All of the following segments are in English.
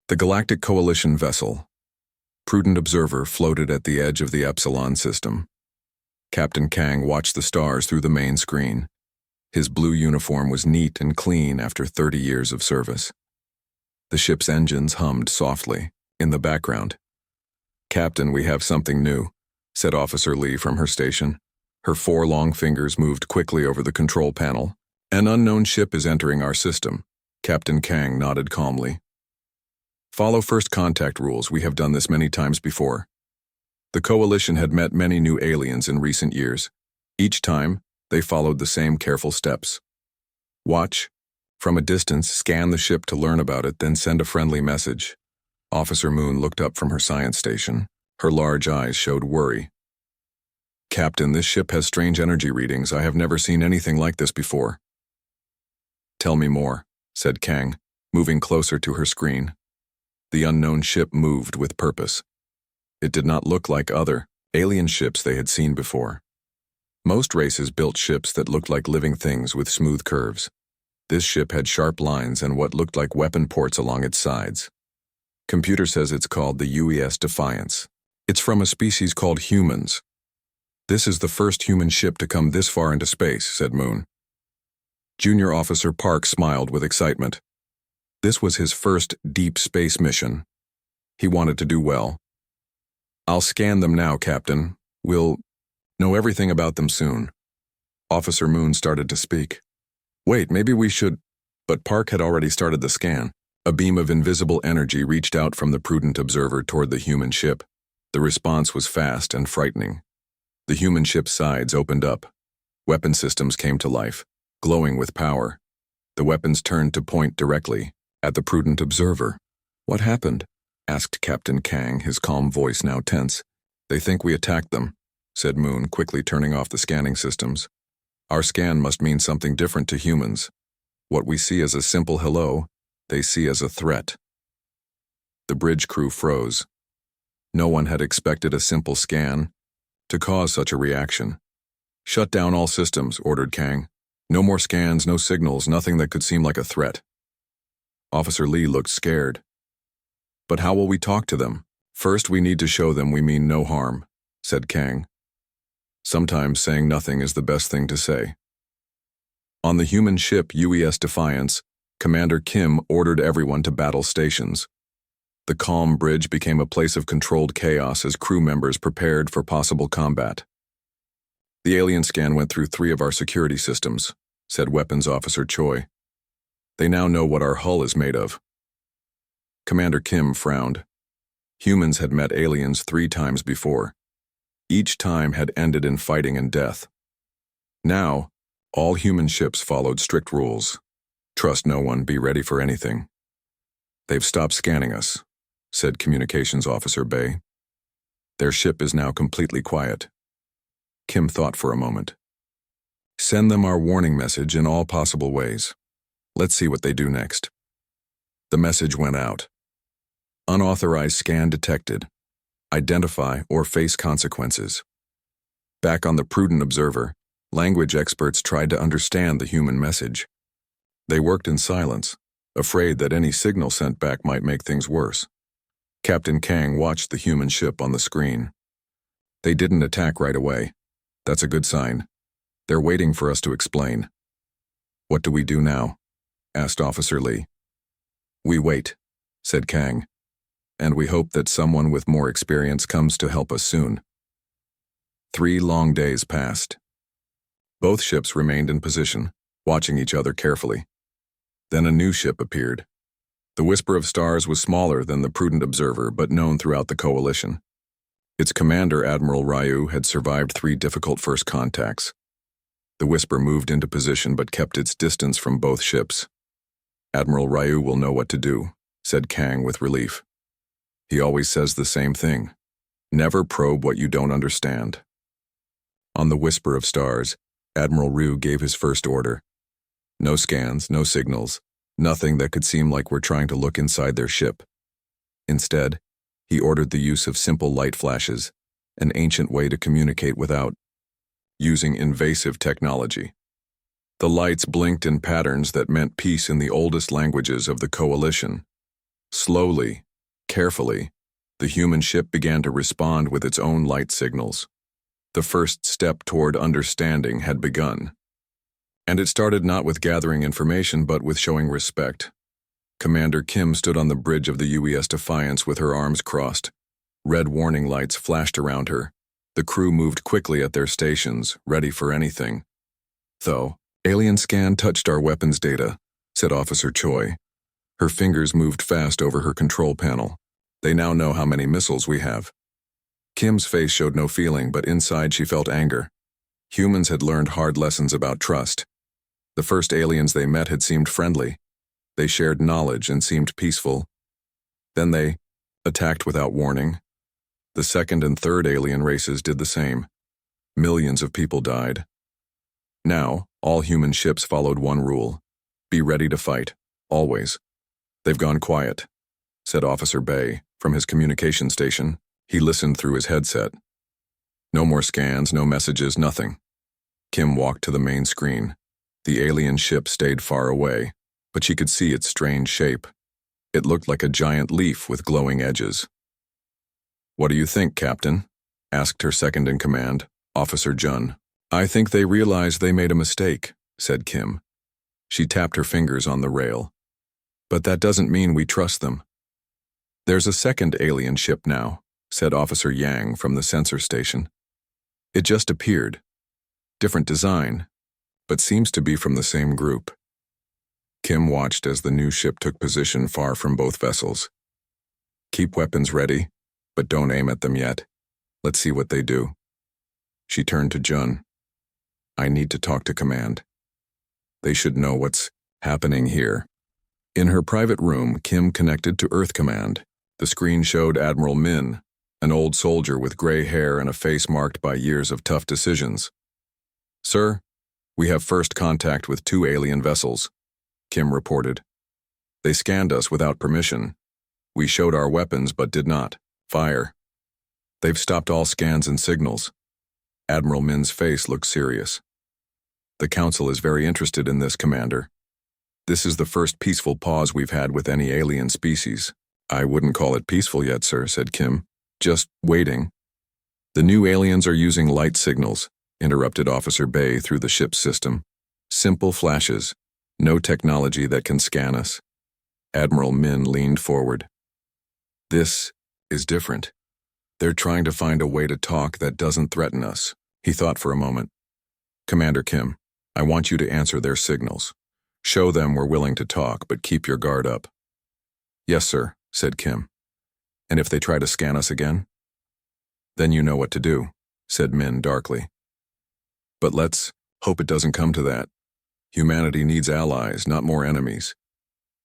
The Galactic Coalition vessel. Prudent observer floated at the edge of the Epsilon system. Captain Kang watched the stars through the main screen. His blue uniform was neat and clean after 30 years of service. The ship's engines hummed softly in the background. "Captain, we have something new," said Officer Lee from her station. Her 4 long fingers moved quickly over the control panel. "An unknown ship is entering our system." Captain Kang nodded calmly. "Follow first contact rules. We have done this many times before." The Coalition had met many new aliens in recent years. Each time, they followed the same careful steps. Watch. From a distance, scan the ship to learn about it, then send a friendly message. Officer Moon looked up from her science station. Her large eyes showed worry. "Captain, this ship has strange energy readings. I have never seen anything like this before." "Tell me more," said Kang, moving closer to her screen. The unknown ship moved with purpose. It did not look like other alien ships they had seen before. Most races built ships that looked like living things with smooth curves. This ship had sharp lines and what looked like weapon ports along its sides. Computer says it's called the UES Defiance. It's from a species called humans. "This is the first human ship to come this far into space," said Moon. Junior Officer Park smiled with excitement. This was his first deep space mission. He wanted to do well. "I'll scan them now, Captain. We'll know everything about them soon." Officer Moon started to speak. "Wait, maybe we should..." But Park had already started the scan. A beam of invisible energy reached out from the prudent observer toward the human ship. The response was fast and frightening. The human ship's sides opened up. Weapon systems came to life, glowing with power. The weapons turned to point directly at the prudent observer. "What happened?" asked Captain Kang, his calm voice now tense. "They think we attacked them," said Moon, quickly turning off the scanning systems. "Our scan must mean something different to humans. What we see as a simple hello, they see as a threat." The bridge crew froze. No one had expected a simple scan to cause such a reaction. "Shut down all systems," ordered Kang. "No more scans, no signals, nothing that could seem like a threat." Officer Lee looked scared. "But how will we talk to them?" "First, we need to show them we mean no harm," said Kang. "Sometimes saying nothing is the best thing to say." On the human ship UES Defiance, Commander Kim ordered everyone to battle stations. The calm bridge became a place of controlled chaos as crew members prepared for possible combat. "The alien scan went through 3 of our security systems," said Weapons Officer Choi. "They now know what our hull is made of." Commander Kim frowned. Humans had met aliens 3 times before. Each time had ended in fighting and death. Now, all human ships followed strict rules. Trust no one, be ready for anything. "They've stopped scanning us," said Communications Officer Bay. "Their ship is now completely quiet." Kim thought for a moment. "Send them our warning message in all possible ways. Let's see what they do next." The message went out. "Unauthorized scan detected. Identify or face consequences." Back on the prudent observer, language experts tried to understand the human message. They worked in silence, afraid that any signal sent back might make things worse. Captain Kang watched the human ship on the screen. "They didn't attack right away. That's a good sign. They're waiting for us to explain." "What do we do now?" asked Officer Lee. "We wait," said Kang, "and we hope that someone with more experience comes to help us soon." 3 long days passed. Both ships remained in position, watching each other carefully. Then a new ship appeared. The Whisper of Stars was smaller than the Prudent Observer, but known throughout the Coalition. Its commander, Admiral Ryu, had survived 3 difficult first contacts. The Whisper moved into position but kept its distance from both ships. "Admiral Ryu will know what to do," said Kang with relief. "He always says the same thing. Never probe what you don't understand." On the Whisper of Stars, Admiral Ryu gave his first order. No scans, no signals, nothing that could seem like we're trying to look inside their ship. Instead, he ordered the use of simple light flashes, an ancient way to communicate without using invasive technology. The lights blinked in patterns that meant peace in the oldest languages of the Coalition. Slowly, carefully, the human ship began to respond with its own light signals. The first step toward understanding had begun. And it started not with gathering information but with showing respect. Commander Kim stood on the bridge of the UES Defiance with her arms crossed. Red warning lights flashed around her. The crew moved quickly at their stations, ready for anything. "Though, alien scan touched our weapons data," said Officer Choi. Her fingers moved fast over her control panel. "They now know how many missiles we have." Kim's face showed no feeling, but inside she felt anger. Humans had learned hard lessons about trust. The first aliens they met had seemed friendly. They shared knowledge and seemed peaceful. Then they attacked without warning. The second and third alien races did the same. Millions of people died. Now, all human ships followed one rule: be ready to fight, always. "They've gone quiet," said Officer Bay from his communication station. He listened through his headset. No more scans, no messages, nothing. Kim walked to the main screen. The alien ship stayed far away, but she could see its strange shape. It looked like a giant leaf with glowing edges. "What do you think, Captain?" asked her second-in-command, Officer Jun. "I think they realized they made a mistake," said Kim. She tapped her fingers on the rail. "But that doesn't mean we trust them." "There's a second alien ship now," said Officer Yang from the sensor station. "It just appeared. Different design, but seems to be from the same group." Kim watched as the new ship took position far from both vessels. "Keep weapons ready, but don't aim at them yet. Let's see what they do." She turned to Jun. "I need to talk to Command. They should know what's happening here." In her private room, Kim connected to Earth Command. The screen showed Admiral Min, an old soldier with gray hair and a face marked by years of tough decisions. "Sir, we have first contact with 2 alien vessels," Kim reported. "They scanned us without permission. We showed our weapons but did not fire. They've stopped all scans and signals." Admiral Min's face looked serious. "The Council is very interested in this, Commander. This is the first peaceful pause we've had with any alien species." "I wouldn't call it peaceful yet, sir," said Kim. "Just waiting." "The new aliens are using light signals," interrupted Officer Bay through the ship's system. "Simple flashes. No technology that can scan us." Admiral Min leaned forward. "This is different. They're trying to find a way to talk that doesn't threaten us." He thought for a moment. "Commander Kim, I want you to answer their signals. Show them we're willing to talk, but keep your guard up." "Yes, sir," said Kim. "And if they try to scan us again?" "Then you know what to do," said Min darkly. "But let's hope it doesn't come to that. Humanity needs allies, not more enemies."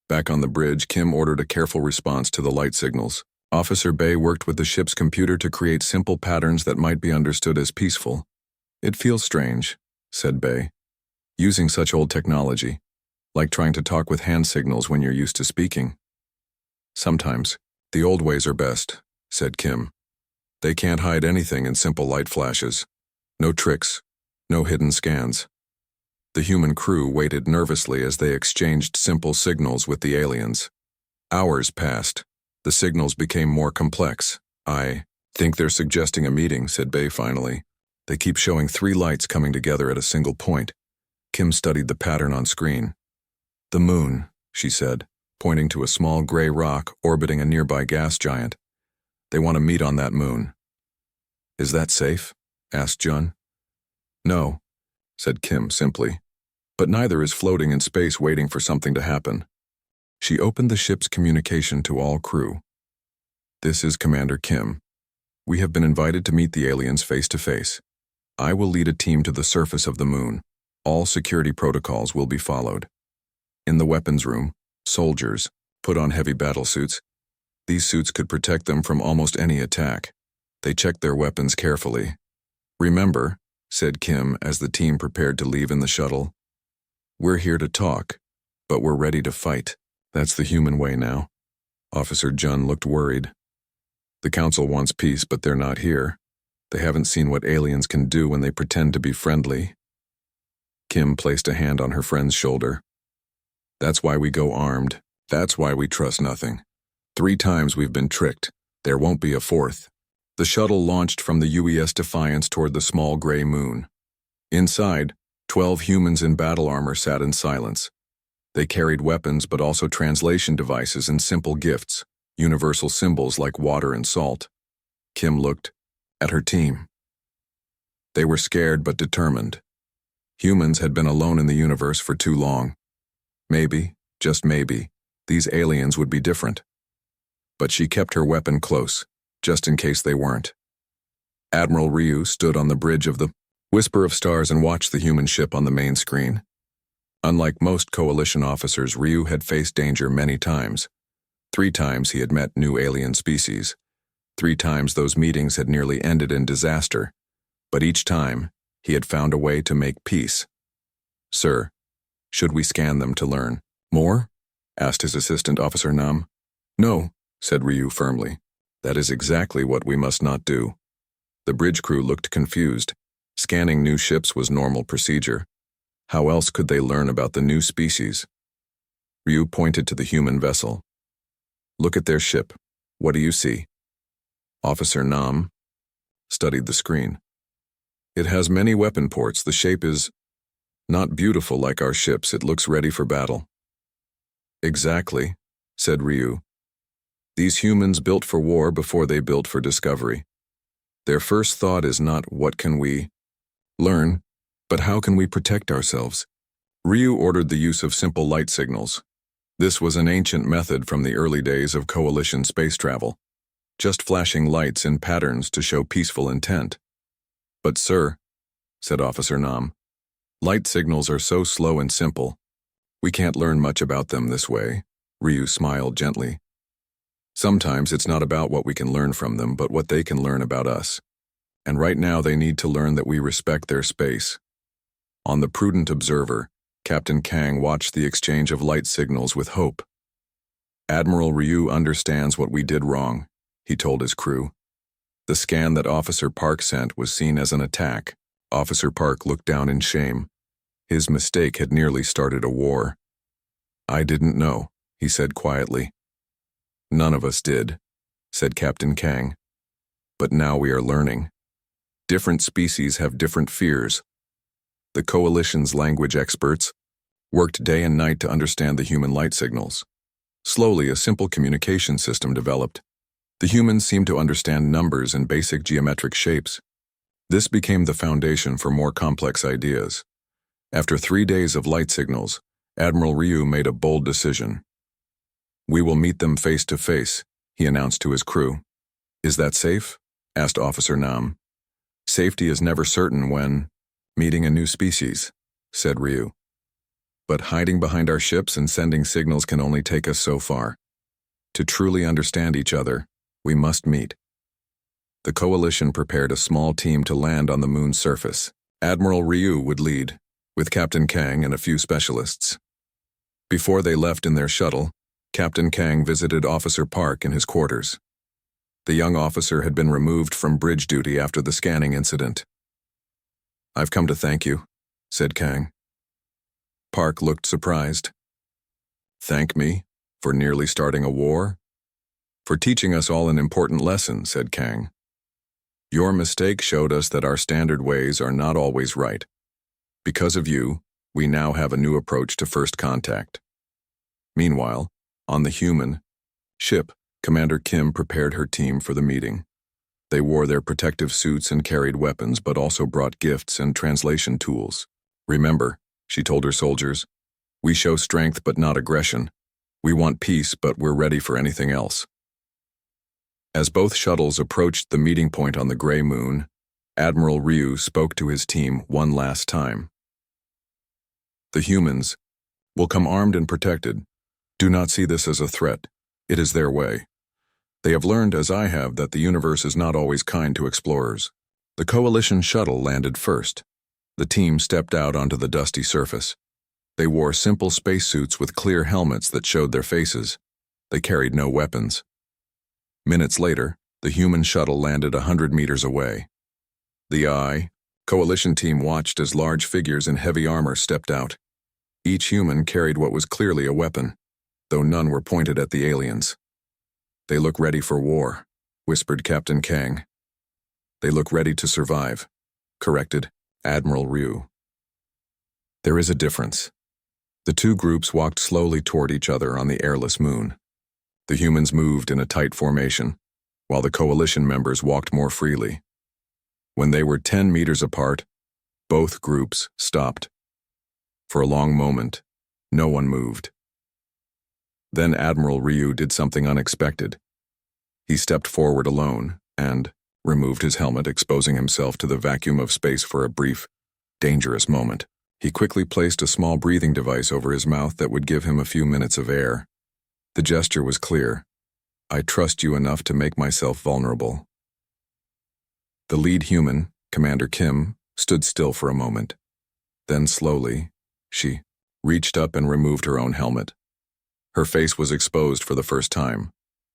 Back on the bridge, Kim ordered a careful response to the light signals. Officer Bay worked with the ship's computer to create simple patterns that might be understood as peaceful. "It feels strange," said Bay. "Using such old technology, like trying to talk with hand signals when you're used to speaking." "Sometimes, the old ways are best," said Kim. "They can't hide anything in simple light flashes. No tricks, no hidden scans." The human crew waited nervously as they exchanged simple signals with the aliens. Hours passed. The signals became more complex. "I think they're suggesting a meeting," said Bay finally. "They keep showing 3 lights coming together at a single point." Kim studied the pattern on screen. "The moon," she said, pointing to a small gray rock orbiting a nearby gas giant. "They want to meet on that moon." "Is that safe?" asked Jun. "No," said Kim simply. "But neither is floating in space waiting for something to happen." She opened the ship's communication to all crew. "This is Commander Kim. We have been invited to meet the aliens face to face. I will lead a team to the surface of the moon. All security protocols will be followed. In the weapons room, soldiers put on heavy battlesuits. These suits could protect them from almost any attack. They checked their weapons carefully. "Remember," said Kim as the team prepared to leave in the shuttle, "we're here to talk, but we're ready to fight. That's the human way now." Officer Jun looked worried. "The Council wants peace, but they're not here. They haven't seen what aliens can do when they pretend to be friendly." Kim placed a hand on her friend's shoulder. "That's why we go armed. That's why we trust nothing. 3 times we've been tricked. There won't be a fourth. The shuttle launched from the UES Defiance toward the small gray moon. Inside, 12 humans in battle armor sat in silence. They carried weapons but also translation devices and simple gifts, universal symbols like water and salt. Kim looked at her team. They were scared but determined. Humans had been alone in the universe for too long. Maybe, just maybe, these aliens would be different. But she kept her weapon close, just in case they weren't. Admiral Ryu stood on the bridge of the Whisper of Stars and watched the human ship on the main screen. Unlike most Coalition officers, Ryu had faced danger many times. 3 times he had met new alien species. 3 times those meetings had nearly ended in disaster. But each time, he had found a way to make peace. "Sir, should we scan them to learn more?" asked his assistant, Officer Nam. "No," said Ryu firmly. "That is exactly what we must not do." The bridge crew looked confused. Scanning new ships was normal procedure. How else could they learn about the new species? Ryu pointed to the human vessel. "Look at their ship. What do you see?" Officer Nam studied the screen. "It has many weapon ports. The shape is not beautiful like our ships. It looks ready for battle." "Exactly," said Ryu. "These humans built for war before they built for discovery. Their first thought is not what can we learn, but how can we protect ourselves?" Ryu ordered the use of simple light signals. This was an ancient method from the early days of Coalition space travel, just flashing lights in patterns to show peaceful intent. "But sir," said Officer Nam, "light signals are so slow and simple. We can't learn much about them this way." Ryu smiled gently. "Sometimes it's not about what we can learn from them, but what they can learn about us. And right now they need to learn that we respect their space." On the prudent observer, Captain Kang watched the exchange of light signals with hope. "Admiral Ryu understands what we did wrong," he told his crew. The scan that Officer Park sent was seen as an attack. Officer Park looked down in shame. His mistake had nearly started a war. "I didn't know," he said quietly. "None of us did," said Captain Kang. "But now we are learning. Different species have different fears." The Coalition's language experts worked day and night to understand the human light signals. Slowly, a simple communication system developed. The humans seemed to understand numbers and basic geometric shapes. This became the foundation for more complex ideas. After 3 days of light signals, Admiral Ryu made a bold decision. "We will meet them face to face," he announced to his crew. "Is that safe?" asked Officer Nam. "Safety is never certain when meeting a new species," said Ryu. "But hiding behind our ships and sending signals can only take us so far. To truly understand each other, we must meet." The Coalition prepared a small team to land on the moon's surface. Admiral Ryu would lead, with Captain Kang and a few specialists. Before they left in their shuttle, Captain Kang visited Officer Park in his quarters. The young officer had been removed from bridge duty after the scanning incident. "I've come to thank you," said Kang. Park looked surprised. "Thank me? For nearly starting a war?" "For teaching us all an important lesson," said Kang. "Your mistake showed us that our standard ways are not always right. Because of you, we now have a new approach to first contact." Meanwhile, on the human ship, Commander Kim prepared her team for the meeting. They wore their protective suits and carried weapons, but also brought gifts and translation tools. "Remember," she told her soldiers, "we show strength but not aggression. We want peace, but we're ready for anything else." As both shuttles approached the meeting point on the gray moon, Admiral Ryu spoke to his team one last time. "The humans will come armed and protected. Do not see this as a threat. It is their way. They have learned, as I have, that the universe is not always kind to explorers." The Coalition shuttle landed first. The team stepped out onto the dusty surface. They wore simple spacesuits with clear helmets that showed their faces. They carried no weapons. Minutes later, the human shuttle landed 100 meters away. The Coalition team watched as large figures in heavy armor stepped out. Each human carried what was clearly a weapon, though none were pointed at the aliens. They look ready for war, whispered Captain Kang. They look ready to survive, corrected Admiral Ryu. There is a difference. The two groups walked slowly toward each other on the airless moon. The humans moved in a tight formation, while the coalition members walked more freely. When they were 10 meters apart, both groups stopped. For a long moment, no one moved. Then Admiral Ryu did something unexpected. He stepped forward alone and removed his helmet, exposing himself to the vacuum of space for a brief, dangerous moment. He quickly placed a small breathing device over his mouth that would give him a few minutes of air. The gesture was clear. I trust you enough to make myself vulnerable. The lead human, Commander Kim, stood still for a moment. Then slowly, she reached up and removed her own helmet. Her face was exposed for the first time.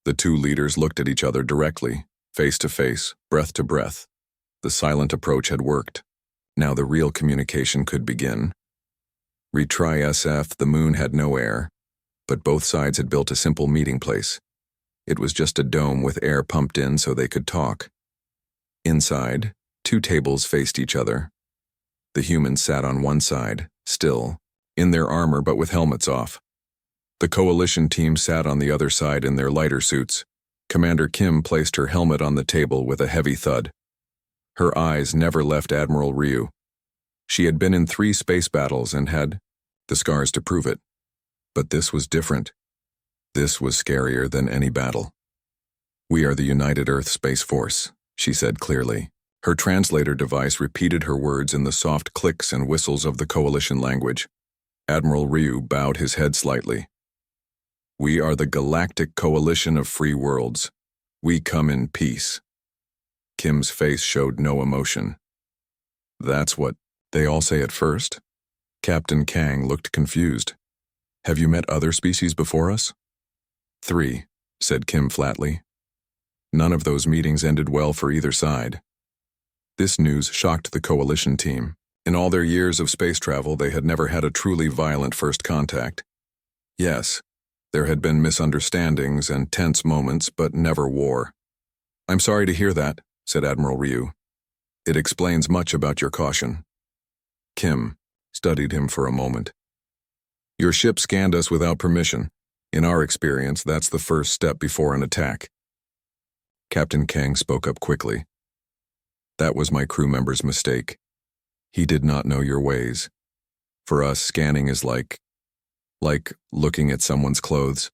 The two leaders looked at each other directly, face to face, breath to breath. The silent approach had worked. Now the real communication could begin. Retry SF, the moon had no air, but both sides had built a simple meeting place. It was just a dome with air pumped in so they could talk. Inside, two tables faced each other. The humans sat on one side, still, in their armor but with helmets off. The coalition team sat on the other side in their lighter suits. Commander Kim placed her helmet on the table with a heavy thud. Her eyes never left Admiral Ryu. She had been in 3 space battles and had the scars to prove it. But this was different. This was scarier than any battle. We are the United Earth Space Force, she said clearly. Her translator device repeated her words in the soft clicks and whistles of the coalition language. Admiral Ryu bowed his head slightly. We are the Galactic Coalition of Free Worlds. We come in peace. Kim's face showed no emotion. That's what they all say at first? Captain Kang looked confused. Have you met other species before us? 3, said Kim flatly. None of those meetings ended well for either side. This news shocked the coalition team. In all their years of space travel, they had never had a truly violent first contact. Yes, there had been misunderstandings and tense moments, but never war. I'm sorry to hear that, said Admiral Ryu. It explains much about your caution. Kim studied him for a moment. Your ship scanned us without permission. In our experience, that's the first step before an attack. Captain Kang spoke up quickly. That was my crew member's mistake. He did not know your ways. For us, scanning is like looking at someone's clothes.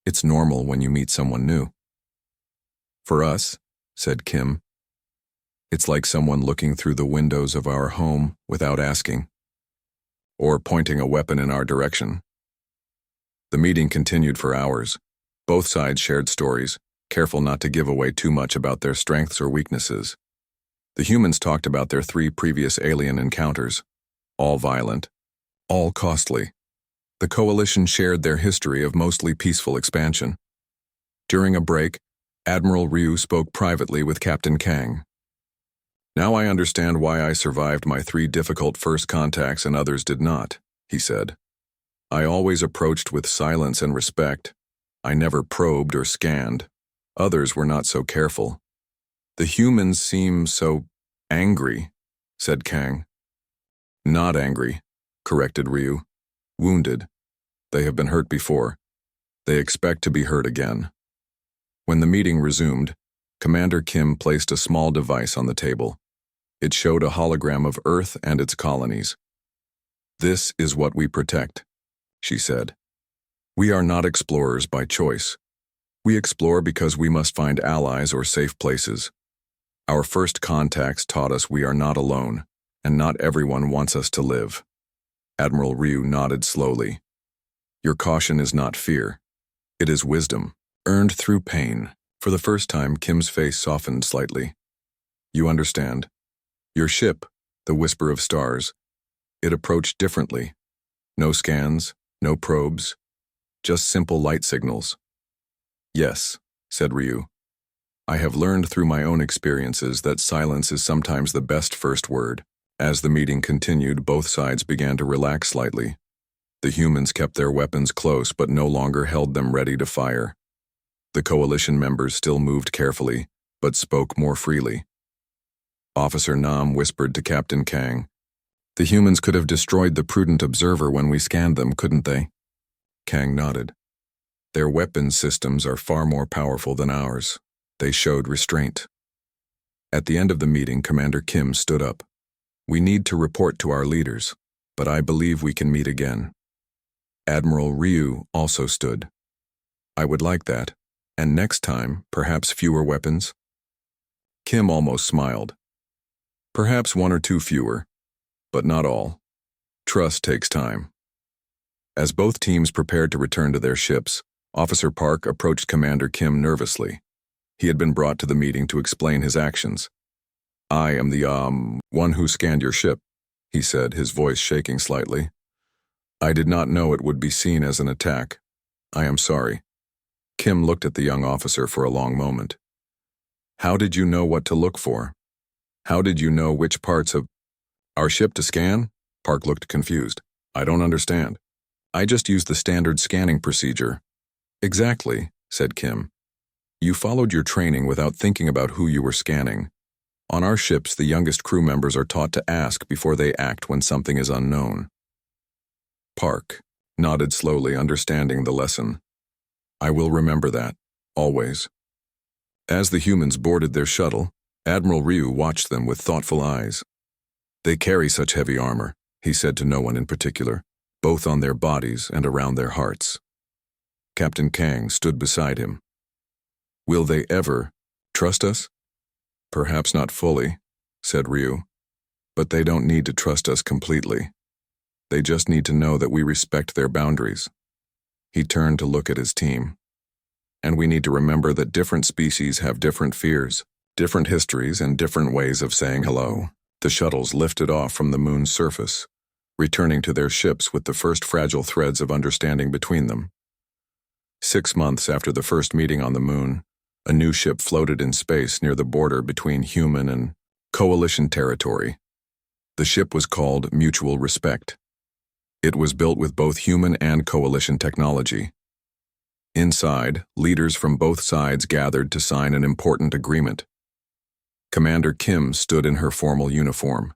It's normal when you meet someone new. For us, said Kim, it's like someone looking through the windows of our home without asking, or pointing a weapon in our direction. The meeting continued for hours. Both sides shared stories, careful not to give away too much about their strengths or weaknesses. The humans talked about their 3 previous alien encounters, all violent, all costly. The coalition shared their history of mostly peaceful expansion. During a break, Admiral Ryu spoke privately with Captain Kang. Now I understand why I survived my 3 difficult first contacts and others did not, he said. I always approached with silence and respect. I never probed or scanned. Others were not so careful. The humans seem so angry, said Kang. Not angry, corrected Ryu. Wounded. They have been hurt before. They expect to be hurt again. When the meeting resumed, Commander Kim placed a small device on the table. It showed a hologram of Earth and its colonies. This is what we protect, she said. We are not explorers by choice. We explore because we must find allies or safe places. Our first contacts taught us we are not alone, and not everyone wants us to live. Admiral Ryu nodded slowly. Your caution is not fear. It is wisdom, earned through pain. For the first time, Kim's face softened slightly. You understand. Your ship, the Whisper of Stars, it approached differently. No scans, no probes, just simple light signals. Yes, said Ryu. I have learned through my own experiences that silence is sometimes the best first word. As the meeting continued, both sides began to relax slightly. The humans kept their weapons close but no longer held them ready to fire. The coalition members still moved carefully, but spoke more freely. Officer Nam whispered to Captain Kang, "The humans could have destroyed the prudent observer when we scanned them, couldn't they?" Kang nodded. "Their weapons systems are far more powerful than ours. They showed restraint." At the end of the meeting, Commander Kim stood up. "We need to report to our leaders, but I believe we can meet again." Admiral Ryu also stood. "I would like that, and next time, perhaps fewer weapons?" Kim almost smiled. "Perhaps one or two fewer, but not all. Trust takes time." As both teams prepared to return to their ships, Officer Park approached Commander Kim nervously. He had been brought to the meeting to explain his actions. "I am the, one who scanned your ship," he said, his voice shaking slightly. "I did not know it would be seen as an attack. I am sorry." Kim looked at the young officer for a long moment. "How did you know what to look for? How did you know which parts of our ship to scan?" Park looked confused. "I don't understand." "I just used the standard scanning procedure." "Exactly," said Kim. "You followed your training without thinking about who you were scanning. On our ships, the youngest crew members are taught to ask before they act when something is unknown." Park nodded slowly, understanding the lesson. "I will remember that, always." As the humans boarded their shuttle, Admiral Ryu watched them with thoughtful eyes. "They carry such heavy armor," he said to no one in particular, "both on their bodies and around their hearts." Captain Kang stood beside him. "Will they ever trust us?" "Perhaps not fully," said Ryu, "but they don't need to trust us completely. They just need to know that we respect their boundaries." He turned to look at his team. "And we need to remember that different species have different fears, different histories, and different ways of saying hello." The shuttles lifted off from the moon's surface, returning to their ships with the first fragile threads of understanding between them. 6 months after the first meeting on the moon, a new ship floated in space near the border between human and coalition territory. The ship was called Mutual Respect. It was built with both human and coalition technology. Inside, leaders from both sides gathered to sign an important agreement. Commander Kim stood in her formal uniform.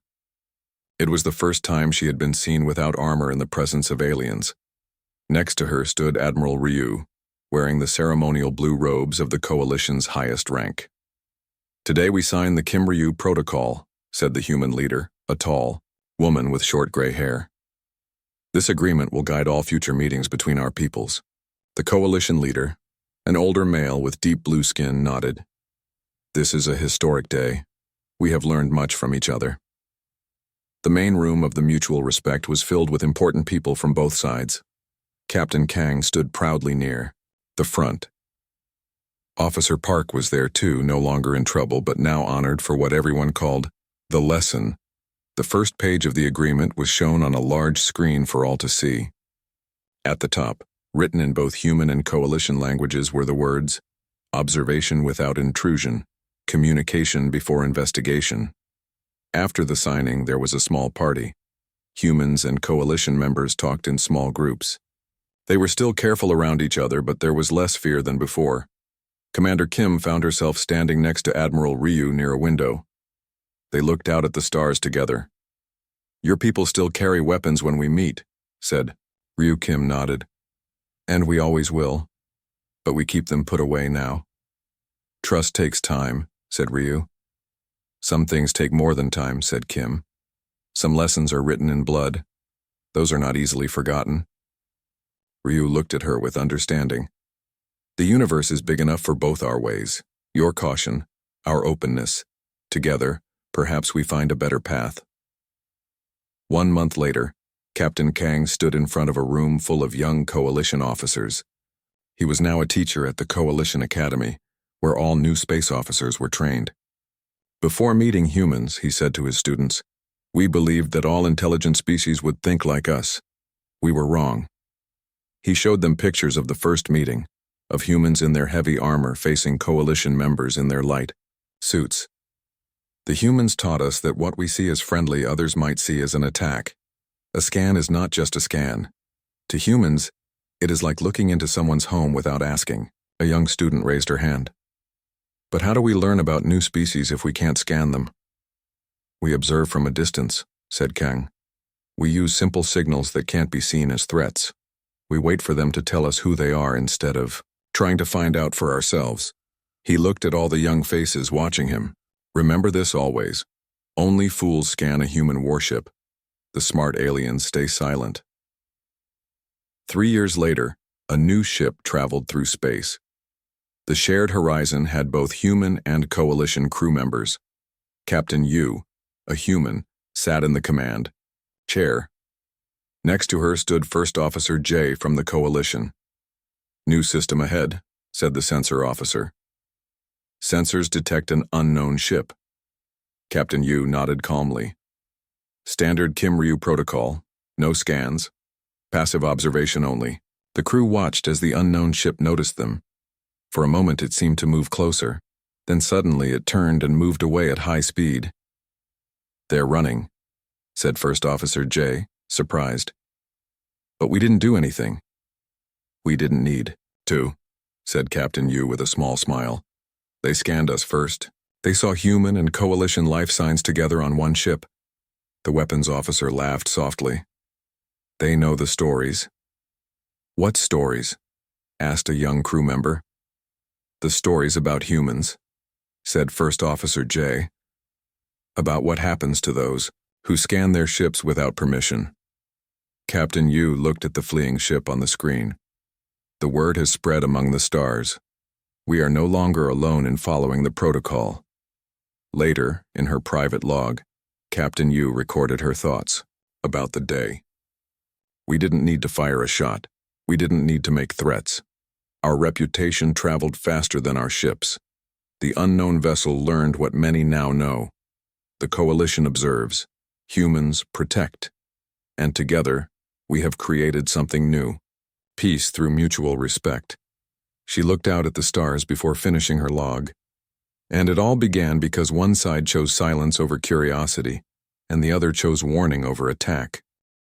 It was the first time she had been seen without armor in the presence of aliens. Next to her stood Admiral Ryu, wearing the ceremonial blue robes of the coalition's highest rank. "Today we sign the Kim Ryu Protocol," said the human leader, a tall woman with short gray hair. "This agreement will guide all future meetings between our peoples." The coalition leader, an older male with deep blue skin, nodded. "This is a historic day. We have learned much from each other." The main room of the Mutual Respect was filled with important people from both sides. Captain Kang stood proudly near the front. Officer Park was there too, no longer in trouble, but now honored for what everyone called the lesson. The first page of the agreement was shown on a large screen for all to see. At the top, written in both human and coalition languages, were the words, "Observation without intrusion, communication before investigation." After the signing, there was a small party. Humans and coalition members talked in small groups. They were still careful around each other, but there was less fear than before. Commander Kim found herself standing next to Admiral Ryu near a window. They looked out at the stars together. "Your people still carry weapons when we meet," said. Ryu Kim nodded. "And we always will, but we keep them put away now." "Trust takes time," said Ryu. "Some things take more than time," said Kim. "Some lessons are written in blood. Those are not easily forgotten." Ryu looked at her with understanding. "The universe is big enough for both our ways. Your caution, our openness. Together, perhaps we find a better path." 1 month later, Captain Kang stood in front of a room full of young coalition officers. He was now a teacher at the Coalition Academy, where all new space officers were trained. "Before meeting humans," he said to his students, "we believed that all intelligent species would think like us. We were wrong." He showed them pictures of the first meeting, of humans in their heavy armor facing coalition members in their light suits. "The humans taught us that what we see as friendly, others might see as an attack. A scan is not just a scan. To humans, it is like looking into someone's home without asking. A young student raised her hand. But how do we learn about new species if we can't scan them? We observe from a distance, said Kang. We use simple signals that can't be seen as threats. We wait for them to tell us who they are instead of trying to find out for ourselves. He looked at all the young faces watching him. Remember this always. Only fools scan a human warship. The smart aliens stay silent. 3 years later, a new ship traveled through space. The shared horizon had both human and coalition crew members. Captain Yu, a human, sat in the command chair. Next to her stood First Officer J from the coalition. New system ahead, said the sensor officer. Sensors detect an unknown ship. Captain Yu nodded calmly. Standard Kim-Ryu protocol, no scans, passive observation only. The crew watched as the unknown ship noticed them. For a moment it seemed to move closer, then suddenly it turned and moved away at high speed. They're running, said First Officer J, surprised. But we didn't do anything. We didn't need to, said Captain Yu with a small smile. They scanned us first. They saw human and coalition life signs together on one ship. The weapons officer laughed softly. They know the stories. What stories? Asked a young crew member. The stories about humans, said First Officer J. About what happens to those who scan their ships without permission. Captain Yu looked at the fleeing ship on the screen. The word has spread among the stars. We are no longer alone in following the protocol. Later, in her private log, Captain Yu recorded her thoughts about the day. We didn't need to fire a shot. We didn't need to make threats. Our reputation traveled faster than our ships. The unknown vessel learned what many now know. The coalition observes. Humans protect. And together, we have created something new. Peace through mutual respect. She looked out at the stars before finishing her log. And it all began because one side chose silence over curiosity, and the other chose warning over attack.